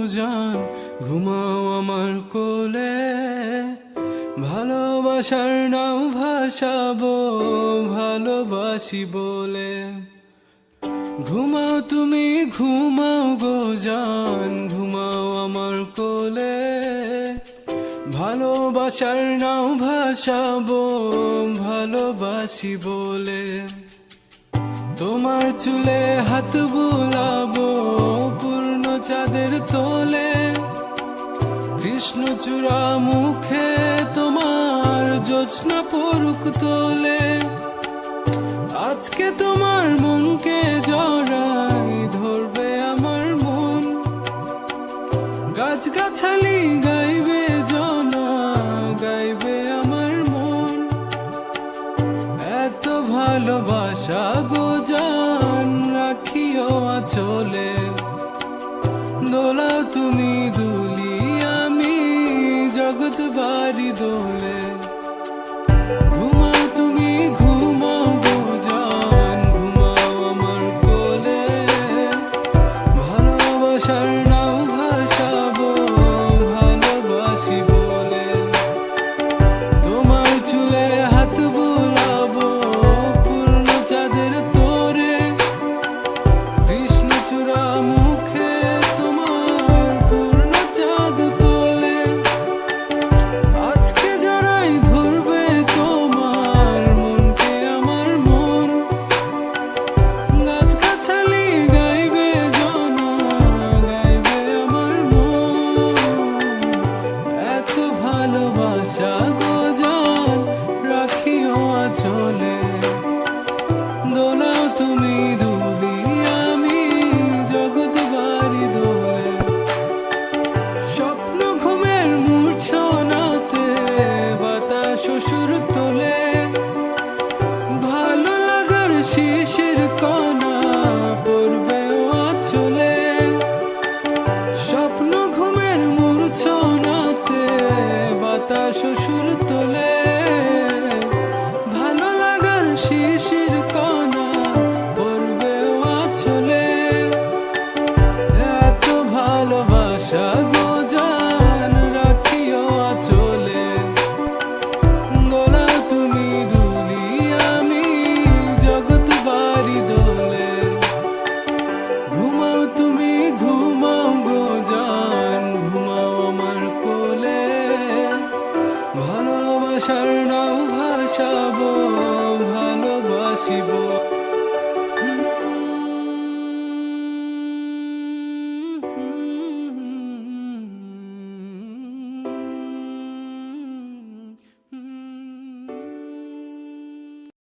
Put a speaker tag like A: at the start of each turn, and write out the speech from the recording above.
A: জান, ঘুমাও আমার কোলে। ভালোবাসার নাও ভাসাবো ভালোবাসি বলে। ঘুমাও তুমি ঘুমাও গো জান, ঘুমাও আমার কোলে। ভালোবাসার নাও ভাসাবো ভালোবাসি বলে। তোমার চুলে হাত বুলাবো পূর্ণ চাঁদের তোলে। কৃষ্ণচূড়া মুখে তোমার জ্যোৎস্না পড়ুক তোলে। আজকে তোমার মনকে জড়াই ধরবে আমার মন। গাছগাছালি গাইবে জনা, গাইবে আমার মন। এত ভালোবাসা গো জান, রাখিও আঁচলে। দোলাও তুমি দুলি, আমি জগৎ বাড়ি দোলে। ঘুমাও তুমি ঘুমাও গো জান, ঘুমাও আমার কোলে। ভালোবাসার নাও ভাসাবো ভালোবাসি বলে। তোমার চুলে হাত বুলাবো পূর্ণ চাঁদের তোরে। কৃষ্ণচূড়া মুখে তোমার পূর্ণ চাঁদ তোলে। আজকে জড়াই ধরবে তোমার মনকে আমার মন। গাছগাছালি গাইবে জনা, গাইবে আমার মন। এত ভালোবাসা গো জান, রাখিও আঁচলে। দোলাও তুমি দুলি, আমি জগৎ বাড়ি দোলে। স্বপ্ন ঘুমের মূর্ছনাতে বাতাস সুর তোলে। ভালো লাগার শিশির কণা পড়বে আঁচলে। স্বপ্ন ঘুমের মূর্ছনাতে বাতাস সুর তোলে। ভালো লাগার শিশির কণা পড়বে আঁচলে। এত ভালোবাসা গো জান, রাখিও আঁচলে। দোলাও তুমি দুলি, আমি জগৎ বাড়ি দোলে। ঘুমাও তুমি ঘুমাও গো জান, ঘুমাও আমার কোলে। ভালোবাসার নাও ভাসাবো ভালোবাসি বলে।